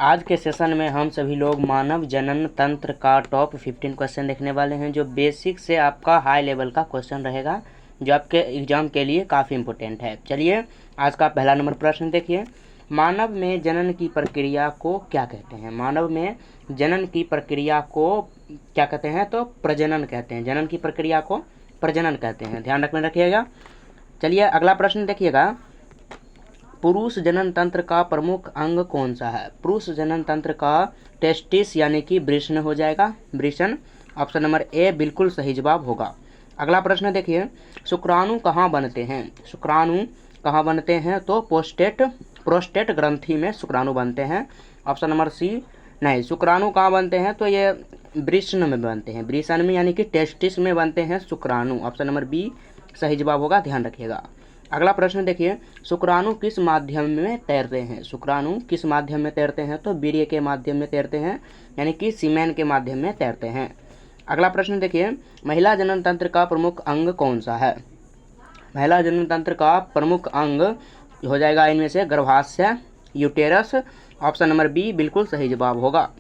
आज के सेशन में हम सभी लोग मानव जनन तंत्र का टॉप 15 क्वेश्चन देखने वाले हैं, जो बेसिक से आपका हाई लेवल का क्वेश्चन रहेगा, जो आपके एग्जाम के लिए काफ़ी इंपॉर्टेंट है। चलिए आज का पहला नंबर प्रश्न देखिए। मानव में जनन की प्रक्रिया को क्या कहते हैं? मानव में जनन की प्रक्रिया को क्या कहते हैं? तो प्रजनन कहते हैं। जनन की प्रक्रिया को प्रजनन कहते हैं, ध्यान रखिएगा। चलिए अगला प्रश्न देखिएगा। पुरुष जनन तंत्र का प्रमुख अंग कौन सा है? पुरुष जनन तंत्र का टेस्टिस यानी कि वृषण हो जाएगा, वृषण। ऑप्शन नंबर ए बिल्कुल सही जवाब होगा। अगला प्रश्न देखिए। शुक्राणु कहाँ बनते हैं? शुक्राणु कहाँ बनते हैं? तो प्रोस्टेट ग्रंथि में शुक्राणु बनते हैं। ऑप्शन नंबर सी नहीं। शुक्राणु कहाँ बनते हैं? तो ये वृषण में बनते हैं, वृषण में यानी कि टेस्टिस में बनते हैं शुक्राणु। ऑप्शन नंबर बी सही जवाब होगा, ध्यान रखिएगा। अगला प्रश्न देखिए। शुक्राणु किस माध्यम में तैरते हैं? शुक्राणु किस माध्यम में तैरते हैं? तो वीर्य के माध्यम में तैरते हैं, यानी कि सीमेन के माध्यम में तैरते हैं। अगला प्रश्न देखिए। महिला जनन तंत्र का प्रमुख अंग कौन सा है? महिला जनन तंत्र का प्रमुख अंग हो जाएगा इनमें से गर्भाशय, यूटेरस। ऑप्शन नंबर बी बिल्कुल सही जवाब होगा।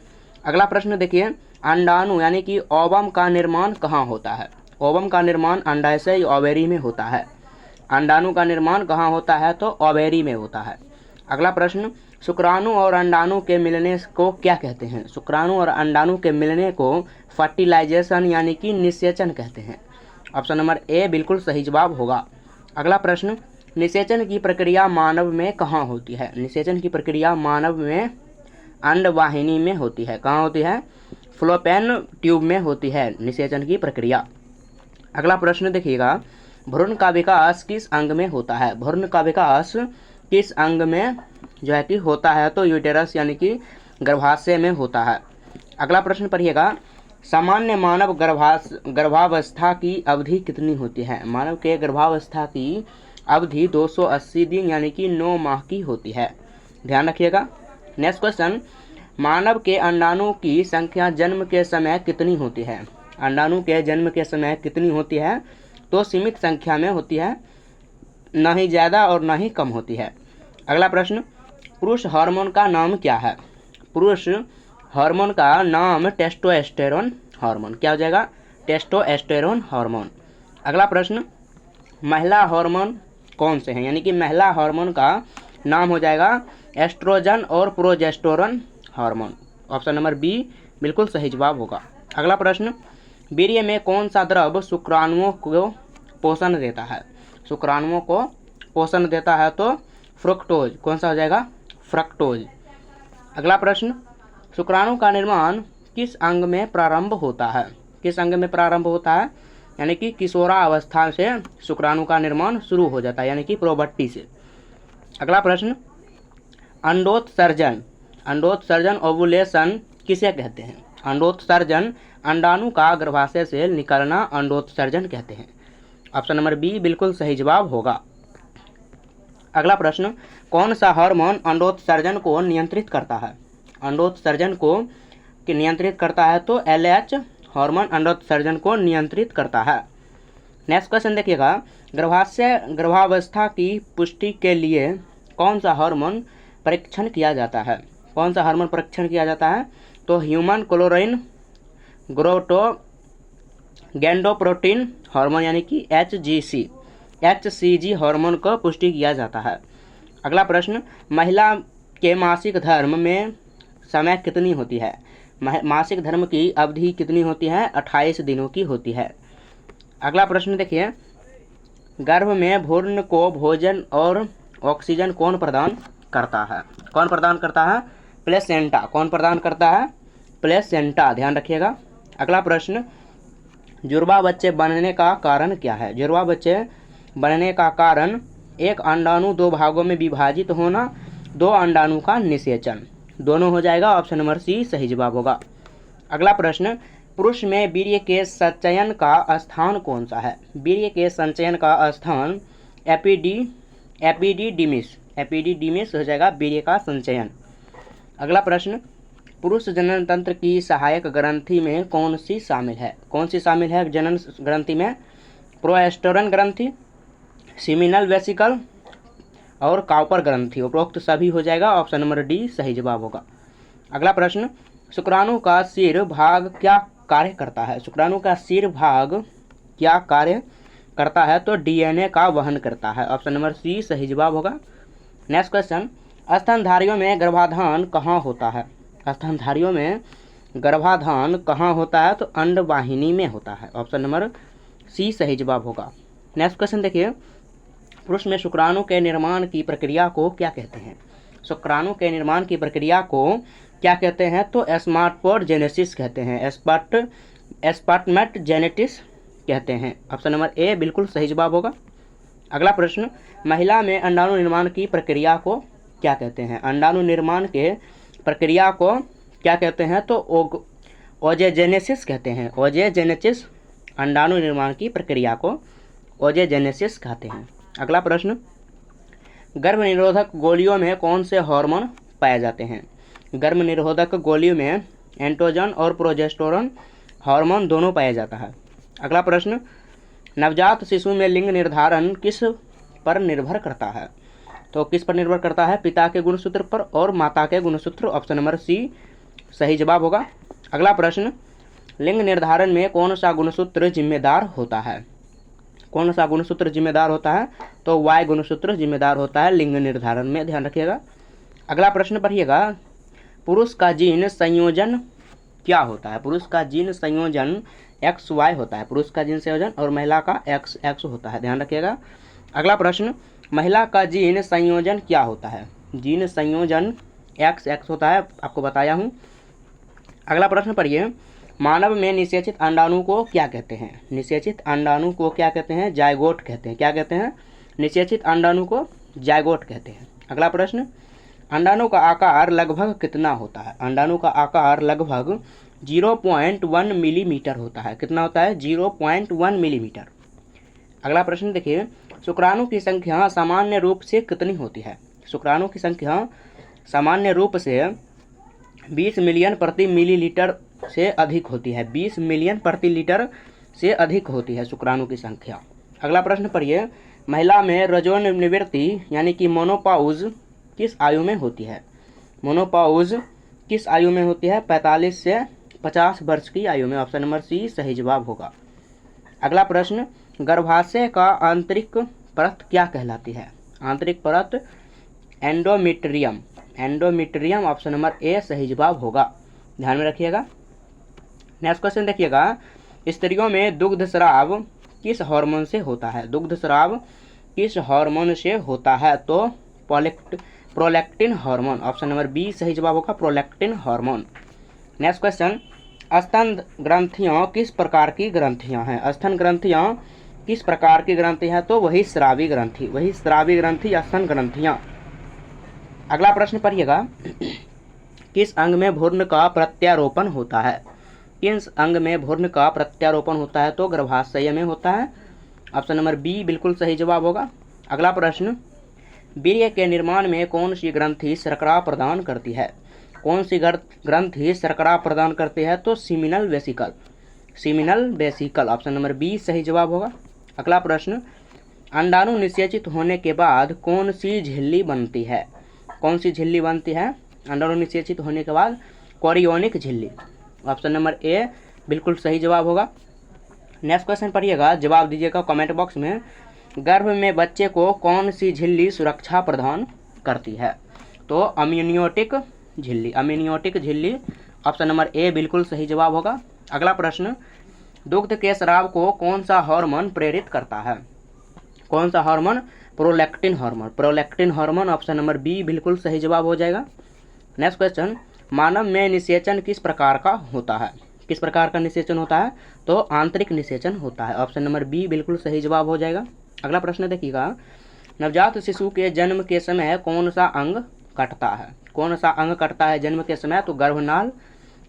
अगला प्रश्न देखिए। अंडाणु यानी कि ओवम का निर्माण कहाँ होता है? ओवम का निर्माण अंडाशय ओवेरी में होता है। अंडाणु का निर्माण कहाँ होता है? तो ओवेरी में होता है। अगला प्रश्न। शुक्राणु और अंडाणु के मिलने को क्या कहते हैं? शुक्राणु और अंडाणु के मिलने को फर्टिलाइजेशन यानी कि निषेचन कहते हैं। ऑप्शन नंबर ए बिल्कुल सही जवाब होगा। अगला प्रश्न। निषेचन की प्रक्रिया मानव में कहाँ होती है? निषेचन की प्रक्रिया मानव में अंडवाहिनी में होती है। कहाँ होती है? फ्लोपेन ट्यूब में होती है निषेचन की प्रक्रिया। अगला प्रश्न देखिएगा। भ्रूण का विकास किस अंग में होता है? भ्रूण का विकास किस अंग में जो है कि होता है? तो यूटेरस यानी कि गर्भाशय में होता है। अगला प्रश्न पढ़िएगा। सामान्य मानव गर्भावस्था की अवधि कितनी होती है? मानव के गर्भावस्था की अवधि 280 दिन यानी कि 9 माह की होती है, ध्यान रखिएगा। Next question. मानव के अंडाणु की संख्या जन्म के समय कितनी होती है? अंडाणु के जन्म के समय कितनी होती है? तो सीमित संख्या में होती है, ना ही ज़्यादा और ना ही कम होती है। अगला प्रश्न। पुरुष हार्मोन का नाम क्या है? पुरुष हार्मोन का नाम टेस्टोस्टेरोन हार्मोन। क्या हो जाएगा? Testosterone hormone. अगला प्रश्न। महिला हार्मोन कौन से हैं? यानी कि महिला हार्मोन का नाम हो जाएगा एस्ट्रोजन और progesterone hormone. Option number B बिल्कुल सही जवाब होगा। अगला प्रश्न। वीर्य में कौन सा द्रव शुक्राणुओं को पोषण देता है? शुक्राणुओं को पोषण देता है तो फ्रुक्टोज। कौन सा हो जाएगा? फ्रक्टोज। अगला प्रश्न। शुक्राणु का निर्माण किस अंग में प्रारंभ होता है? किस अंग में प्रारंभ होता है? यानी कि किशोरावस्था से शुक्राणु का निर्माण शुरू हो जाता है, यानी कि प्रोबर्टी से। अगला प्रश्न। अंडोत्सर्जन ओवुलेशन किसे कहते हैं? अंडोत्सर्जन अंडाणु का गर्भाशय से निकलना अंडोत्सर्जन कहते हैं। ऑप्शन नंबर बी बिल्कुल सही जवाब होगा। अगला प्रश्न। कौन सा हार्मोन अंडोत्सर्जन को नियंत्रित करता है? अंडोत्सर्जन को नियंत्रित करता है तो LH हार्मोन अंडोत्सर्जन को नियंत्रित करता है। नेक्स्ट क्वेश्चन देखिएगा। गर्भावस्था की पुष्टि के लिए कौन सा हार्मोन परीक्षण किया जाता है? कौन सा हार्मोन परीक्षण किया जाता है? तो ह्यूमन क्लोराइन गैंडोप्रोटीन हार्मोन यानी कि HCG हार्मोन को पुष्टि किया जाता है। अगला प्रश्न। महिला के मासिक धर्म में समय कितनी होती है? मासिक धर्म की अवधि कितनी होती है? 28 दिनों की होती है। अगला प्रश्न देखिए। गर्भ में भ्रूण को भोजन और ऑक्सीजन कौन प्रदान करता है? कौन प्रदान करता है? प्लेसेंटा। कौन प्रदान करता है? प्लेसेंटा, ध्यान रखिएगा। अगला प्रश्न। जुड़वा बच्चे बनने का कारण क्या है? जुड़वा बच्चे बनने का कारण एक अंडाणु 2 भागों में विभाजित होना, 2 अंडाणु का निषेचन, दोनों हो जाएगा। ऑप्शन नंबर सी सही जवाब होगा। अगला प्रश्न। पुरुष में वीर्य के संचयन का स्थान कौन सा है? वीर्य के संचयन का स्थान एपिडिडिमिस हो जाएगा, वीर्य का संचयन। अगला प्रश्न। पुरुष जनन तंत्र की सहायक ग्रंथि में कौन सी शामिल है? कौन सी शामिल है जनन ग्रंथि में? प्रोस्टेरोन ग्रंथि, सीमिनल वेसिकल और काउपर ग्रंथि। उपरोक्त सभी हो जाएगा। ऑप्शन नंबर डी सही जवाब होगा। अगला प्रश्न, शुक्राणु का शीर्ष भाग क्या कार्य करता है? शुक्राणु का शीर्ष भाग क्या कार्य करता है? तो डीएनए का वहन करता है। ऑप्शन नंबर सी सही जवाब होगा। नेक्स्ट क्वेश्चन, स्तनधारियों में गर्भाधान कहाँ होता है? स्तनधारियों में गर्भाधान कहाँ होता है? तो अंडवाहिनी में होता है। ऑप्शन नंबर सी सही जवाब होगा। नेक्स्ट क्वेश्चन देखिए, पुरुष में शुक्राणु के निर्माण की प्रक्रिया को क्या कहते हैं? शुक्राणु के निर्माण की प्रक्रिया को क्या कहते हैं? तो स्पर्मेटोजेनेसिस कहते हैं, स्पर्मेटोजेनेसिस कहते हैं। ऑप्शन नंबर ए बिल्कुल सही जवाब होगा। अगला प्रश्न, महिला में अंडाणु निर्माण की प्रक्रिया को क्या कहते हैं? अंडाणु निर्माण के प्रक्रिया को क्या कहते हैं? तो ओजेजेनेसिस कहते हैं, ओजेजेनेसिस। अंडाणु निर्माण की प्रक्रिया को ओजेजेनेसिस कहते हैं। अगला प्रश्न, गर्भ निरोधक गोलियों में कौन से हार्मोन पाए जाते हैं? गर्भ निरोधक गोलियों में एंड्रोजन और प्रोजेस्टेरोन हार्मोन दोनों पाया जाता है। अगला प्रश्न, नवजात शिशु में लिंग निर्धारण किस पर निर्भर करता है? तो किस पर निर्भर करता है? पिता के गुणसूत्र पर और माता के गुणसूत्र। ऑप्शन नंबर सी सही जवाब होगा। अगला प्रश्न, लिंग निर्धारण में कौन सा गुणसूत्र जिम्मेदार होता है? कौन सा गुणसूत्र जिम्मेदार होता है? तो वाई गुणसूत्र जिम्मेदार होता है लिंग निर्धारण में, ध्यान रखिएगा। अगला प्रश्न पढ़िएगा, पुरुष का जीन संयोजन क्या होता है? पुरुष का जीन संयोजन XY होता है, पुरुष का जीन संयोजन, और महिला का XX होता है, ध्यान रखिएगा। अगला प्रश्न, महिला का जीन संयोजन क्या होता है? जीन संयोजन XX होता है, आपको बताया हूँ। अगला प्रश्न पढ़िए, मानव में निषेचित अंडाणु को क्या कहते हैं? निषेचित अंडाणु को क्या कहते हैं? जायगोट कहते हैं। क्या कहते हैं? निषेचित अंडाणु को जायगोट कहते हैं। अगला प्रश्न, अंडाणु का आकार लगभग कितना होता है? अंडाणु का आकार लगभग 0.1 मिलीमीटर होता है। कितना होता है? 0.1 मिलीमीटर। अगला प्रश्न देखिए, शुक्राणु की संख्या सामान्य रूप से कितनी होती है? शुक्राणु की संख्या सामान्य रूप से 20 मिलियन प्रति मिलीलीटर से अधिक होती है। 20 मिलियन प्रति लीटर से अधिक होती है शुक्राणु की संख्या। अगला प्रश्न पढ़िए, महिला में रजोन निवृत्ति यानी कि मोनोपॉज किस आयु में होती है? मोनोपॉज किस आयु में होती है? 45 से 50 वर्ष की आयु में। ऑप्शन नंबर सी सही जवाब होगा। अगला प्रश्न, गर्भाशय का आंतरिक परत क्या कहलाती है? आंतरिक परत endometrium, endometrium. Option number A सही जवाब होगा, ध्यान में रखिएगा। नेक्स्ट क्वेश्चन देखिएगा, स्त्रियों में दुग्ध स्राव किस हार्मोन से होता है? दुग्ध स्राव किस हार्मोन से होता है? तो prolactin hormone. Option number B सही जवाब होगा, प्रोलैक्टिन हार्मोन। नेक्स्ट क्वेश्चन, स्तन ग्रंथियां किस प्रकार की ग्रंथियां हैं? स्तन ग्रंथियां किस प्रकार की ग्रंथि हैं? तो वही स्रावी ग्रंथि, वही स्रावी ग्रंथि स्तन ग्रंथियां। अगला प्रश्न पढ़िएगा, किस अंग में भ्रूण का प्रत्यारोपण होता है? किस अंग में भ्रूण का प्रत्यारोपण होता है? तो गर्भाशय में होता है। ऑप्शन नंबर बी बिल्कुल सही जवाब होगा। अगला प्रश्न, वीर्य के निर्माण में कौन सी ग्रंथि शर्करा प्रदान करती है? कौन सी ग्रंथि शर्करा प्रदान करती है? तो seminal vesicle, seminal vesicle. Option number B सही जवाब होगा। अगला प्रश्न, अंडाणु निषेचित होने के बाद कौन सी झिल्ली बनती है? कौन सी झिल्ली बनती है अंडाणु निषेचित होने के बाद? कोरियोनिक झिल्ली। ऑप्शन नंबर ए बिल्कुल सही जवाब होगा। नेक्स्ट क्वेश्चन पढ़िएगा, जवाब दीजिएगा कमेंट बॉक्स में। गर्भ में बच्चे को कौन सी झिल्ली सुरक्षा प्रदान करती है? तो अम्नियोटिक झिल्ली, अम्नियोटिक झिल्ली। ऑप्शन नंबर ए बिल्कुल सही जवाब होगा। अगला प्रश्न, दुग्ध के स्राव को कौन सा हार्मोन प्रेरित करता है? कौन सा hormone? Prolactin hormone, prolactin hormone. Option number B बिल्कुल सही जवाब हो जाएगा। नेक्स्ट क्वेश्चन, मानव में निषेचन किस प्रकार का होता है? किस प्रकार का निषेचन होता है? तो आंतरिक निषेचन होता है। ऑप्शन नंबर बी बिल्कुल सही जवाब हो जाएगा। अगला प्रश्न देखिएगा, नवजात शिशु के जन्म के समय कौन सा अंग कटता है? कौन सा अंग कटता है जन्म के समय? तो गर्भनाल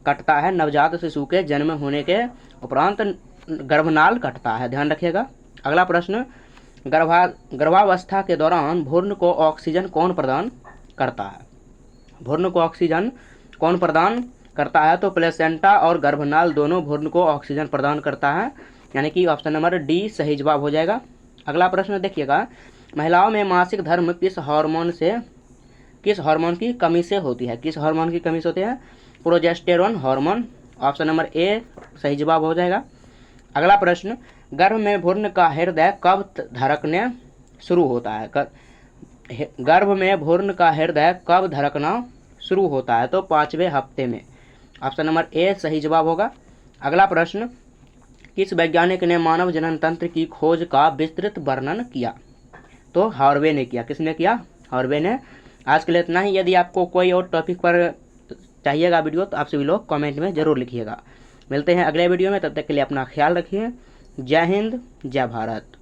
कटता है। नवजात शिशु के जन्म होने के उपरांत गर्भनाल कटता है, ध्यान रखिएगा। अगला प्रश्न, गर्भावस्था के दौरान भ्रूण को ऑक्सीजन कौन प्रदान करता है? भ्रूण को ऑक्सीजन कौन प्रदान करता है? तो प्लेसेंटा और गर्भनाल दोनों भ्रूण को ऑक्सीजन प्रदान करता है, यानी कि ऑप्शन नंबर डी सही जवाब हो जाएगा। अगला प्रश्न देखिएगा, महिलाओं में मासिक धर्म किस हार्मोन से किस हार्मोन की कमी से होती है? किस हार्मोन की कमी से होती है? Progesterone hormone. Option number A सही जवाब हो जाएगा। अगला प्रश्न, गर्भ में भ्रूण का हृदय कब धड़कने शुरू होता है? गर्भ में भ्रूण का हृदय कब धड़कना शुरू होता है? तो 5वें हफ्ते में। ऑप्शन नंबर ए सही जवाब होगा। अगला प्रश्न, किस वैज्ञानिक ने मानव जनन तंत्र की खोज का विस्तृत वर्णन किया? तो हार्वे ने किया। किसने किया? हार्वे ने। आज के लिए इतना ही। यदि आपको कोई और टॉपिक पर चाहिएगा वीडियो तो आप सभी लोग कमेंट में ज़रूर लिखिएगा। मिलते हैं अगले वीडियो में, तब तक के लिए अपना ख्याल रखिए। जय हिंद, जय भारत।